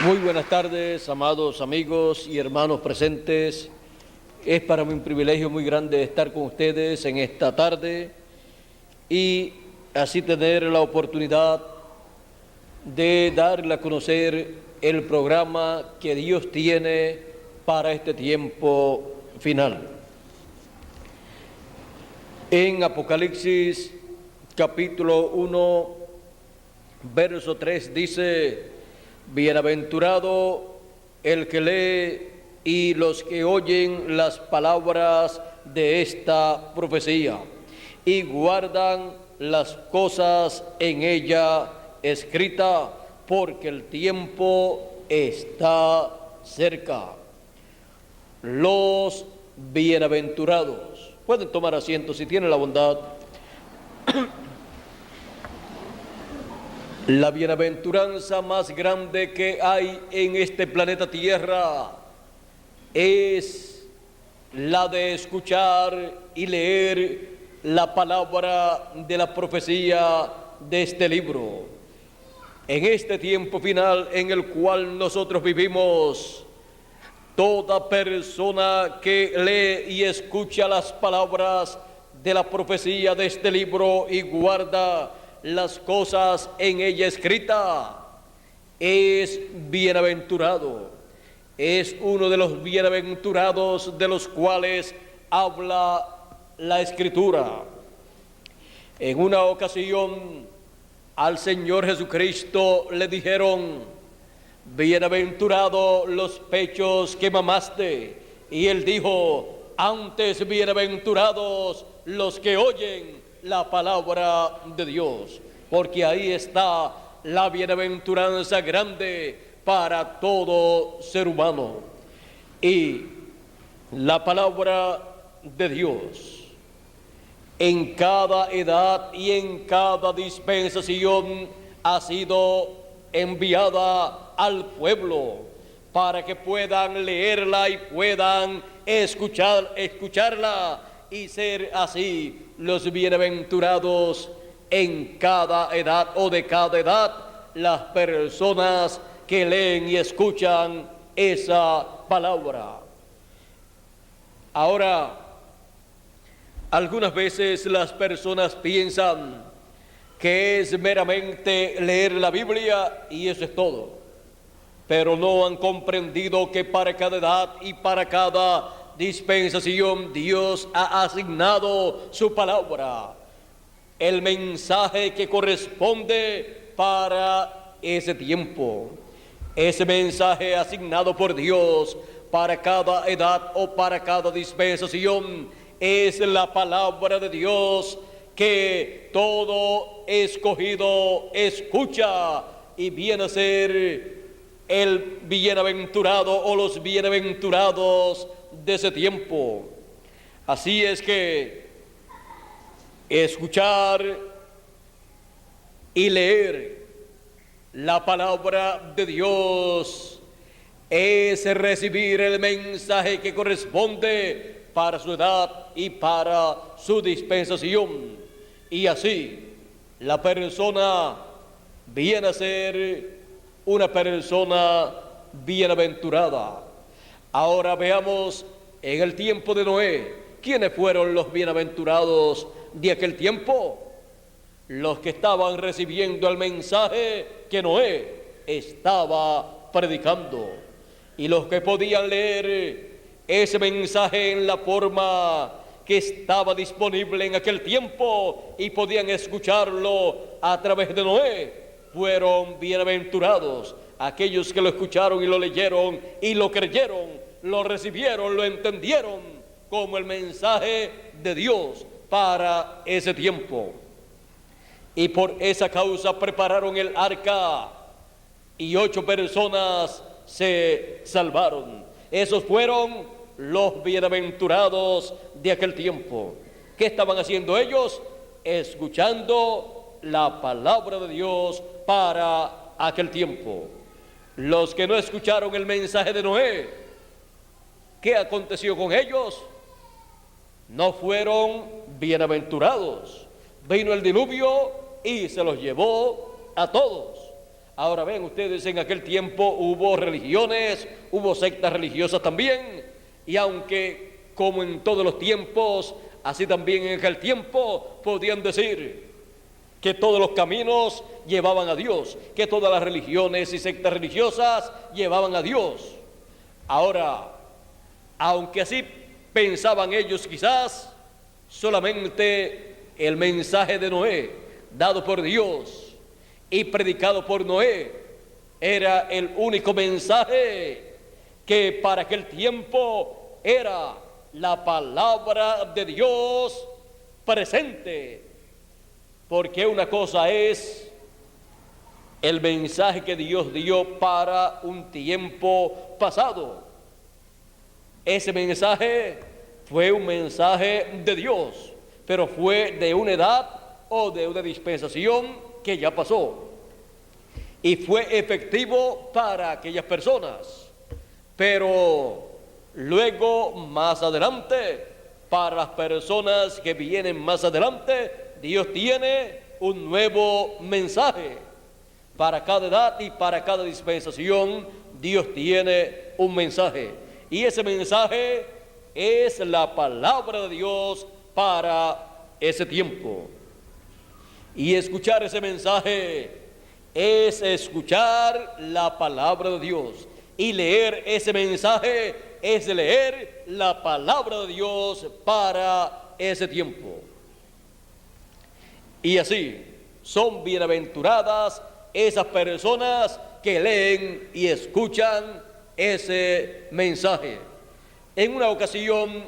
Muy buenas tardes, amados amigos y hermanos presentes. Es para mí un privilegio muy grande estar con ustedes en esta tarde y así tener la oportunidad de darle a conocer el programa que Dios tiene para este tiempo final. En Apocalipsis capítulo 1, verso 3 dice: bienaventurado el que lee y los que oyen las palabras de esta profecía y guardan las cosas en ella escritas, porque el tiempo está cerca. Los bienaventurados. Pueden tomar asiento si tienen la bondad. La bienaventuranza más grande que hay en este planeta Tierra es la de escuchar y leer la palabra de la profecía de este libro. En este tiempo final en el cual nosotros vivimos, toda persona que lee y escucha las palabras de la profecía de este libro y guarda las cosas en ella escritas, es bienaventurado. Es uno de los bienaventurados de los cuales habla la Escritura. En una ocasión al Señor Jesucristo le dijeron: bienaventurado los pechos que mamaste. Y él dijo: antes bienaventurados los que oyen la palabra de Dios, porque ahí está la bienaventuranza grande para todo ser humano. Y la palabra de Dios en cada edad y en cada dispensación ha sido enviada al pueblo para que puedan leerla y puedan escucharla y ser así los bienaventurados en cada edad o de cada edad, las personas que leen y escuchan esa palabra. Ahora, algunas veces las personas piensan que es meramente leer la Biblia y eso es todo, pero no han comprendido que para cada edad y para cada dispensación Dios ha asignado su palabra, el mensaje que corresponde para ese tiempo. Ese mensaje asignado por Dios para cada edad o para cada dispensación es la palabra de Dios que todo escogido escucha y viene a ser el bienaventurado o los bienaventurados de ese tiempo. Así es que escuchar y leer la palabra de Dios es recibir el mensaje que corresponde para su edad y para su dispensación. Y así la persona viene a ser una persona bienaventurada. Ahora veamos en el tiempo de Noé, ¿quiénes fueron los bienaventurados de aquel tiempo? Los que estaban recibiendo el mensaje que Noé estaba predicando, y los que podían leer ese mensaje en la forma que estaba disponible en aquel tiempo y podían escucharlo a través de Noé, fueron bienaventurados. Aquellos que lo escucharon y lo leyeron y lo creyeron, lo recibieron, lo entendieron como el mensaje de Dios para ese tiempo. Y por esa causa prepararon el arca y 8 personas se salvaron. Esos fueron los bienaventurados de aquel tiempo. ¿Qué estaban haciendo ellos? Escuchando la palabra de Dios para aquel tiempo. Los que no escucharon el mensaje de Noé, ¿qué aconteció con ellos? No fueron bienaventurados. Vino el diluvio y se los llevó a todos. Ahora ven ustedes, en aquel tiempo hubo religiones, hubo sectas religiosas también, y aunque como en todos los tiempos, así también en aquel tiempo podían decir que todos los caminos llevaban a Dios, que todas las religiones y sectas religiosas llevaban a Dios. Ahora, aunque así pensaban ellos quizás, solamente el mensaje de Noé, dado por Dios y predicado por Noé, era el único mensaje que para aquel tiempo era la palabra de Dios presente. Porque una cosa es el mensaje que Dios dio para un tiempo pasado. Ese mensaje fue un mensaje de Dios, pero fue de una edad o de una dispensación que ya pasó. Y fue efectivo para aquellas personas. Pero luego, más adelante, para las personas que vienen más adelante, Dios tiene un nuevo mensaje. Para cada edad y para cada dispensación, Dios tiene un mensaje. Y ese mensaje es la palabra de Dios para ese tiempo. Y escuchar ese mensaje es escuchar la palabra de Dios. Y leer ese mensaje es leer la palabra de Dios para ese tiempo. Y así son bienaventuradas esas personas que leen y escuchan ese mensaje. En una ocasión,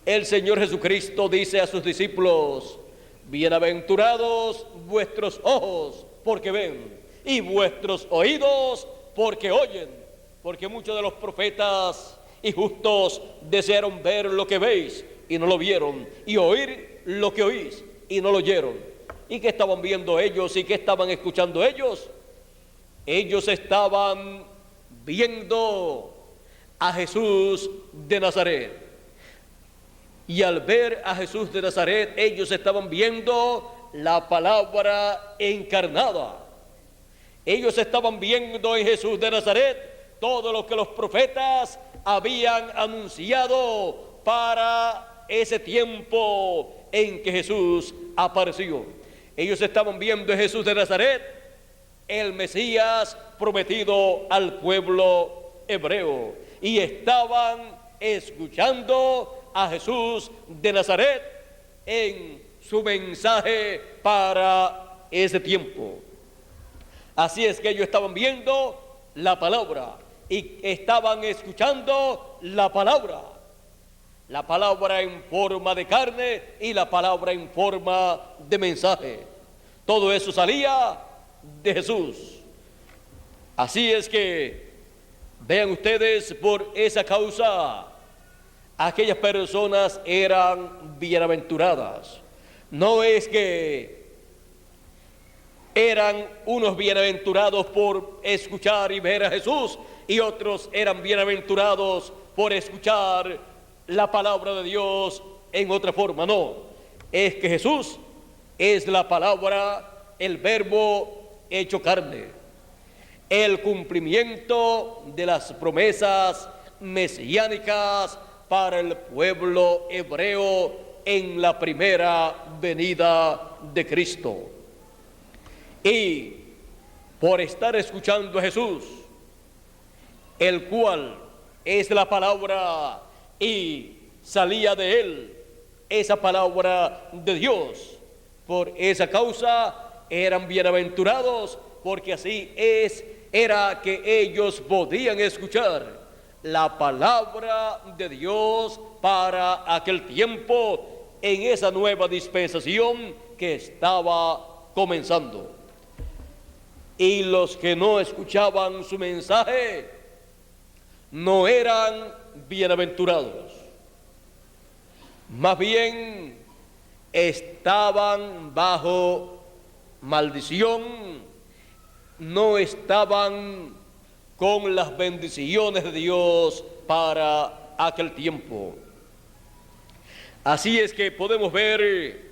el Señor Jesucristo dice a sus discípulos: bienaventurados vuestros ojos porque ven, y vuestros oídos porque oyen, porque muchos de los profetas y justos desearon ver lo que veis y no lo vieron, y oír lo que oís y no lo oyeron. ¿Y qué estaban viendo ellos y qué estaban escuchando ellos? Ellos estaban viendo a Jesús de Nazaret. Y al ver a Jesús de Nazaret, ellos estaban viendo la palabra encarnada. Ellos estaban viendo en Jesús de Nazaret todo lo que los profetas habían anunciado para ese tiempo en que Jesús apareció. Ellos estaban viendo en Jesús de Nazaret el Mesías prometido al pueblo hebreo, y estaban escuchando a Jesús de Nazaret en su mensaje para ese tiempo. Así es que ellos estaban viendo la palabra y estaban escuchando la palabra en forma de carne y la palabra en forma de mensaje. Todo eso salía de Jesús. Así es que vean ustedes, por esa causa aquellas personas eran bienaventuradas. No es que eran unos bienaventurados por escuchar y ver a Jesús, y otros eran bienaventurados por escuchar la palabra de Dios en otra forma. No, es que Jesús es la palabra, el verbo hecho carne, el cumplimiento de las promesas mesiánicas para el pueblo hebreo en la primera venida de Cristo. Y por estar escuchando a Jesús, el cual es la palabra y salía de él esa palabra de Dios, por esa causa eran bienaventurados, porque así era que ellos podían escuchar la palabra de Dios para aquel tiempo, en esa nueva dispensación que estaba comenzando. Y los que no escuchaban su mensaje no eran bienaventurados, más bien estaban bajo maldición, no estaban con las bendiciones de Dios para aquel tiempo. Así es que podemos ver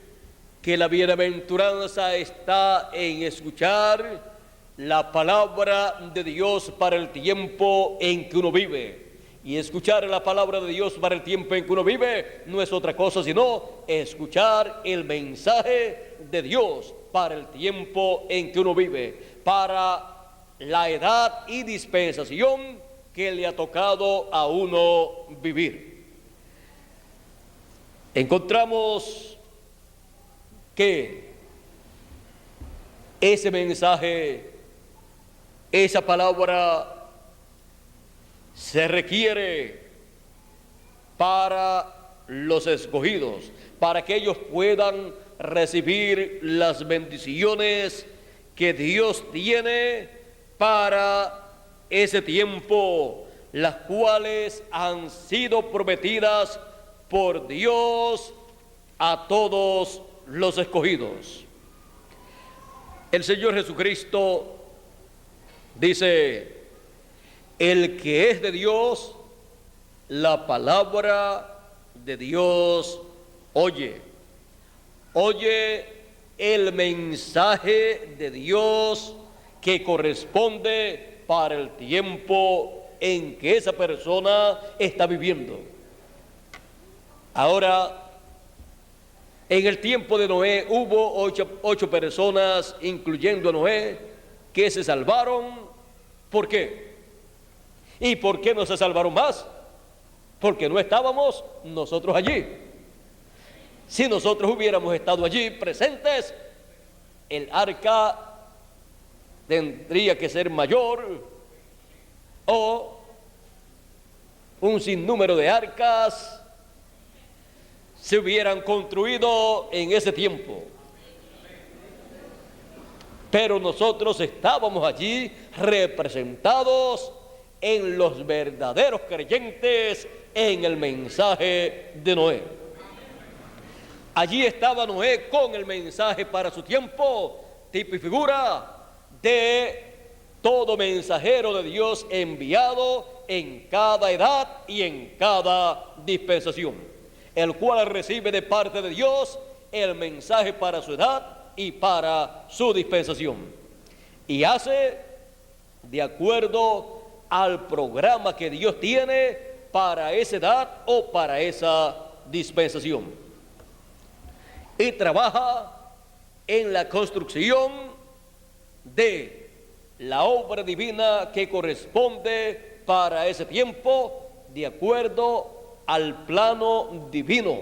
que la bienaventuranza está en escuchar la palabra de Dios para el tiempo en que uno vive. Y escuchar la palabra de Dios para el tiempo en que uno vive no es otra cosa sino escuchar el mensaje de Dios para el tiempo en que uno vive, para la edad y dispensación que le ha tocado a uno vivir. Encontramos que ese mensaje, esa palabra, se requiere para los escogidos, para que ellos puedan recibir las bendiciones que Dios tiene para ese tiempo, las cuales han sido prometidas por Dios a todos los escogidos. El Señor Jesucristo dice: el que es de Dios, la palabra de Dios oye. Oye el mensaje de Dios que corresponde para el tiempo en que esa persona está viviendo. Ahora, en el tiempo de Noé hubo ocho personas, incluyendo a Noé, que se salvaron. ¿Por qué? ¿Y por qué no se salvaron más? Porque no estábamos nosotros allí. Si nosotros hubiéramos estado allí presentes, el arca tendría que ser mayor, o un sinnúmero de arcas se hubieran construido en ese tiempo. Pero nosotros estábamos allí representados en los verdaderos creyentes en el mensaje de Noé. Allí estaba Noé con el mensaje para su tiempo, tipo y figura de todo mensajero de Dios enviado en cada edad y en cada dispensación, el cual recibe de parte de Dios el mensaje para su edad y para su dispensación, y hace de acuerdo al programa que Dios tiene para esa edad o para esa dispensación, y trabaja en la construcción de la obra divina que corresponde para ese tiempo, de acuerdo al plano divino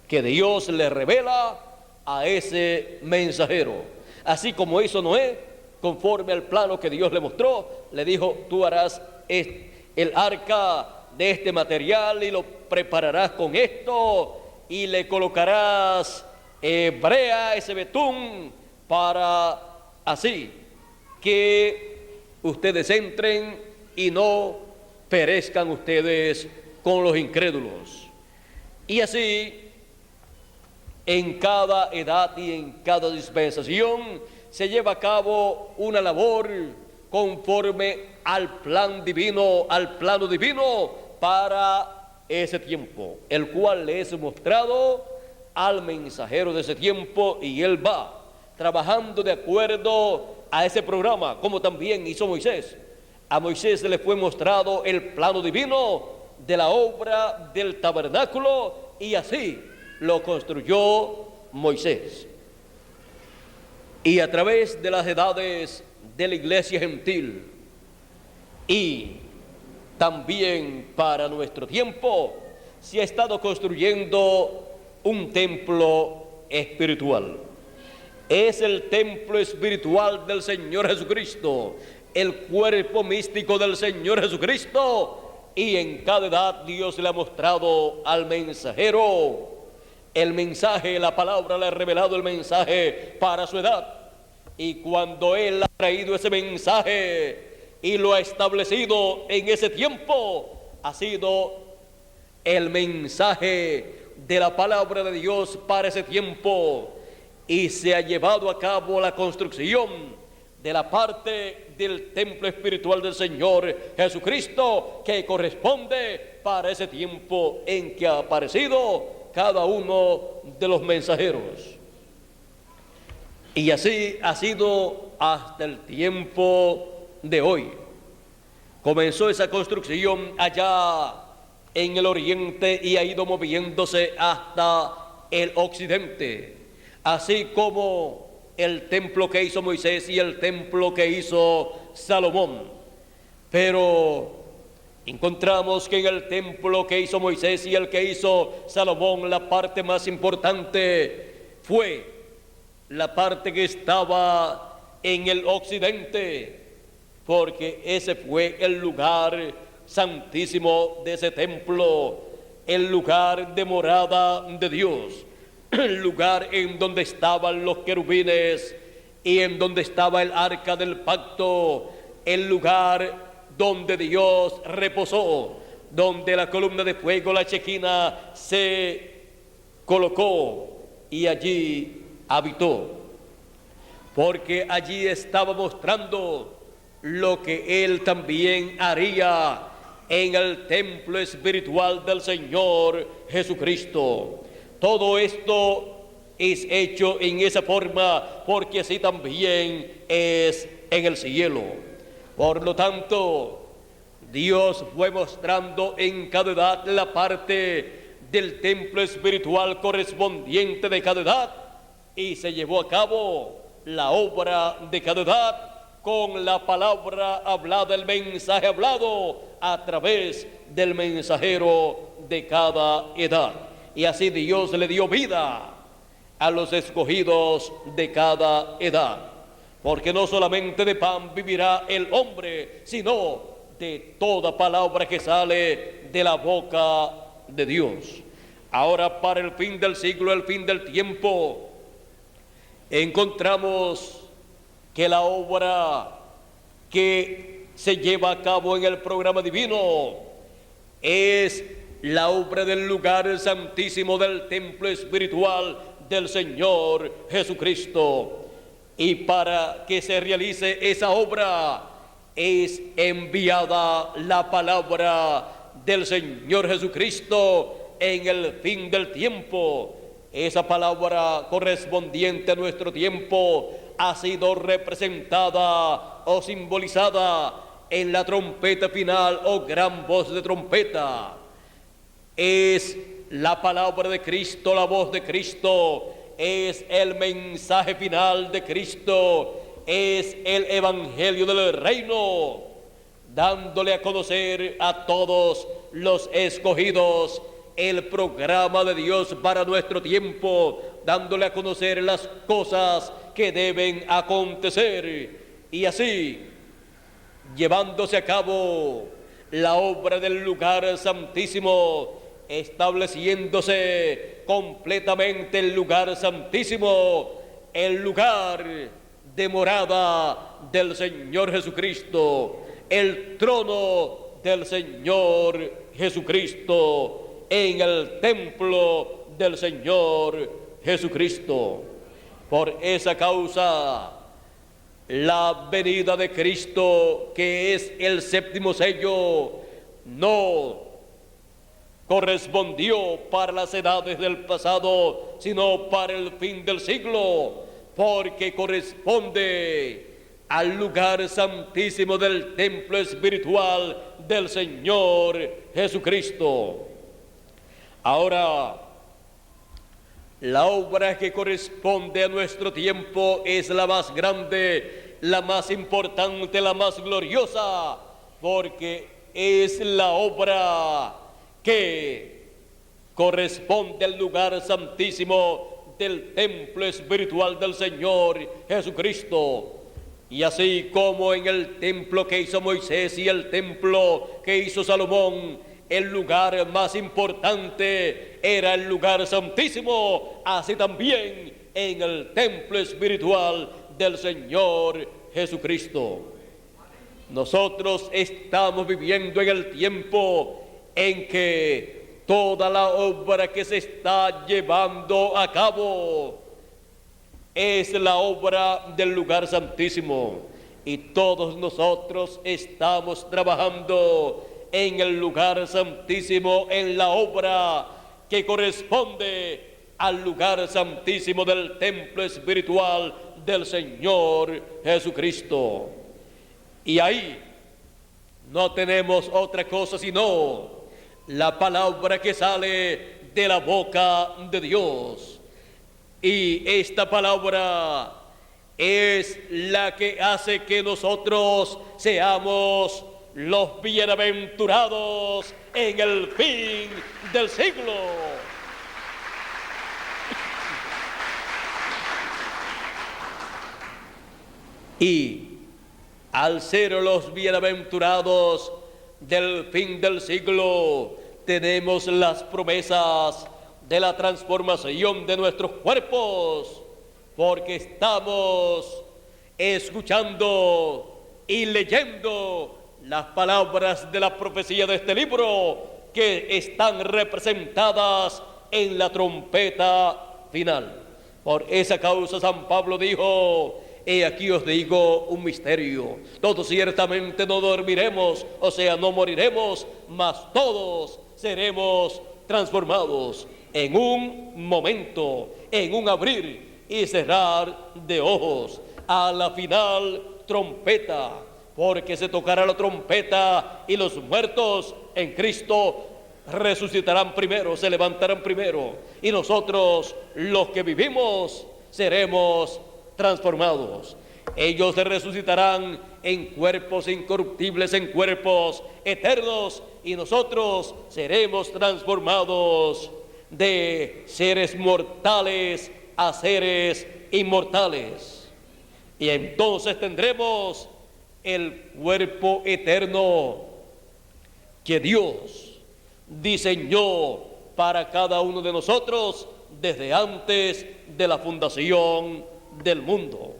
que Dios le revela a ese mensajero. Así como hizo Noé, conforme al plano que Dios le mostró, le dijo: tú harás el arca de este material y lo prepararás con esto, y le colocarás brea, ese betún, para así que ustedes entren y no perezcan ustedes con los incrédulos. Y así, en cada edad y en cada dispensación se lleva a cabo una labor conforme al plan divino, al plano divino para ese tiempo, el cual le es mostrado al mensajero de ese tiempo, y él va trabajando de acuerdo a ese programa, como también hizo Moisés. A Moisés le fue mostrado el plano divino de la obra del tabernáculo, y así lo construyó Moisés. Y a través de las edades de la iglesia gentil, y también para nuestro tiempo, se ha estado construyendo un templo espiritual. Es el templo espiritual del Señor Jesucristo, el cuerpo místico del Señor Jesucristo, y en cada edad Dios le ha mostrado al mensajero el mensaje, la palabra le ha revelado el mensaje para su edad. Y cuando Él ha traído ese mensaje y lo ha establecido en ese tiempo, ha sido el mensaje de la palabra de Dios para ese tiempo, y se ha llevado a cabo la construcción de la parte del templo espiritual del Señor Jesucristo, que corresponde para ese tiempo en que ha aparecido cada uno de los mensajeros. Y así ha sido hasta el tiempo de hoy. Comenzó esa construcción allá en el oriente y ha ido moviéndose hasta el occidente, así como el templo que hizo Moisés y el templo que hizo Salomón. Pero encontramos que en el templo que hizo Moisés y el que hizo Salomón, la parte más importante fue la parte que estaba en el occidente, porque ese fue el lugar santísimo de ese templo, el lugar de morada de Dios, el lugar en donde estaban los querubines y en donde estaba el arca del pacto, el lugar donde Dios reposó, donde la columna de fuego, la chequina, se colocó y allí habitó, porque allí estaba mostrando lo que Él también haría en el templo espiritual del Señor Jesucristo. Todo esto es hecho en esa forma porque así también es en el cielo. Por lo tanto, Dios fue mostrando en cada edad la parte del templo espiritual correspondiente de cada edad y se llevó a cabo la obra de cada edad con la palabra hablada, el mensaje hablado a través del mensajero de cada edad. Y así Dios le dio vida a los escogidos de cada edad, porque no solamente de pan vivirá el hombre, sino de toda palabra que sale de la boca de Dios. Ahora, para el fin del siglo, el fin del tiempo, encontramos que la obra que se lleva a cabo en el programa divino es la obra del lugar santísimo del templo espiritual del Señor Jesucristo. Y para que se realice esa obra es enviada la palabra del Señor Jesucristo en el fin del tiempo. Esa palabra correspondiente a nuestro tiempo ha sido representada o simbolizada en la trompeta final o gran voz de trompeta. Es la palabra de Cristo, la voz de Cristo, es el mensaje final de Cristo, es el evangelio del reino, dándole a conocer a todos los escogidos el programa de Dios para nuestro tiempo, dándole a conocer las cosas que deben acontecer, y así llevándose a cabo la obra del lugar santísimo, estableciéndose completamente el lugar santísimo, el lugar de morada del Señor Jesucristo, el trono del Señor Jesucristo, en el templo del Señor Jesucristo. Por esa causa, la venida de Cristo, que es el séptimo sello, no correspondió para las edades del pasado, sino para el fin del siglo, porque corresponde al lugar santísimo del templo espiritual del Señor Jesucristo. Ahora, la obra que corresponde a nuestro tiempo es la más grande, la más importante, la más gloriosa, porque es la obra que corresponde al lugar santísimo del templo espiritual del Señor Jesucristo. Y así como en el templo que hizo Moisés y el templo que hizo Salomón, el lugar más importante era el lugar santísimo, así también en el templo espiritual del Señor Jesucristo. Nosotros estamos viviendo en el tiempo en que toda la obra que se está llevando a cabo es la obra del lugar santísimo, y todos nosotros estamos trabajando en el lugar santísimo, en la obra que corresponde al lugar santísimo del templo espiritual del Señor Jesucristo. Y ahí no tenemos otra cosa sino la palabra que sale de la boca de Dios. Y esta palabra es la que hace que nosotros seamos los bienaventurados en el fin del siglo. Y al ser los bienaventurados del fin del siglo, tenemos las promesas de la transformación de nuestros cuerpos, porque estamos escuchando y leyendo las palabras de la profecía de este libro que están representadas en la trompeta final. Por esa causa San Pablo dijo: he aquí os digo un misterio, todos ciertamente no dormiremos, o sea, no moriremos, mas todos seremos transformados en un momento, en un abrir y cerrar de ojos, a la final trompeta, porque se tocará la trompeta y los muertos en Cristo resucitarán primero, se levantarán primero, y nosotros, los que vivimos, seremos transformados. Ellos se resucitarán en cuerpos incorruptibles, en cuerpos eternos, y nosotros seremos transformados de seres mortales a seres inmortales. Y entonces tendremos el cuerpo eterno que Dios diseñó para cada uno de nosotros desde antes de la fundación del mundo.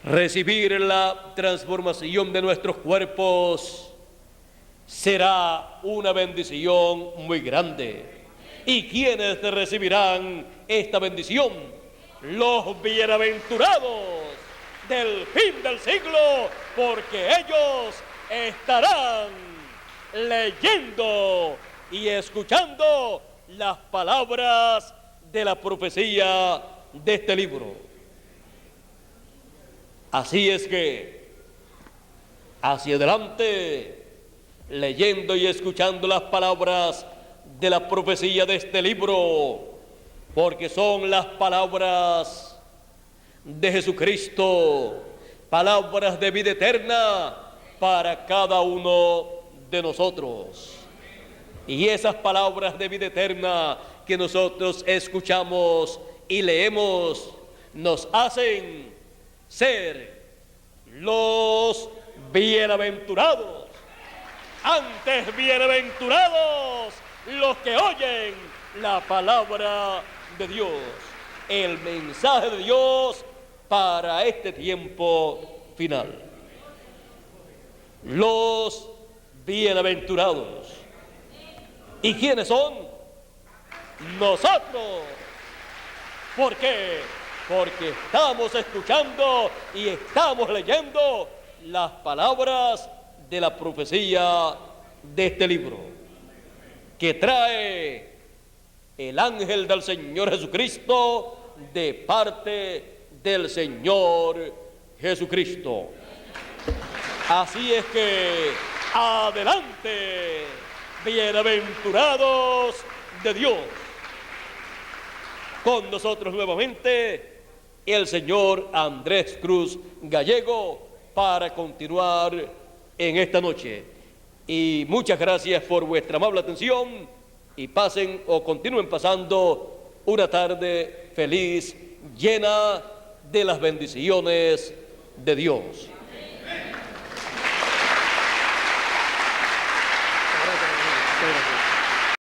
Recibir la transformación de nuestros cuerpos será una bendición muy grande. ¿Y quiénes recibirán esta bendición? Los bienaventurados del fin del siglo, porque ellos estarán leyendo y escuchando las palabras de la profecía de este libro. Así es que, hacia adelante, leyendo y escuchando las palabras de la profecía de este libro, porque son las palabras de Jesucristo, palabras de vida eterna para cada uno de nosotros. Y esas palabras de vida eterna que nosotros escuchamos y leemos nos hacen ser los bienaventurados. Antes bienaventurados los que oyen la palabra de Dios, el mensaje de Dios para este tiempo final. Los bienaventurados. ¿Y quiénes son? Nosotros. ¿Por qué? Porque estamos escuchando y estamos leyendo las palabras de la profecía de este libro, que trae el ángel del Señor Jesucristo de parte del Señor Jesucristo. Así es que, adelante, bienaventurados de Dios. Con nosotros nuevamente el señor Andrés Cruz Gallego para continuar en esta noche. Y muchas gracias por vuestra amable atención y pasen o continúen pasando una tarde feliz, llena de las bendiciones de Dios.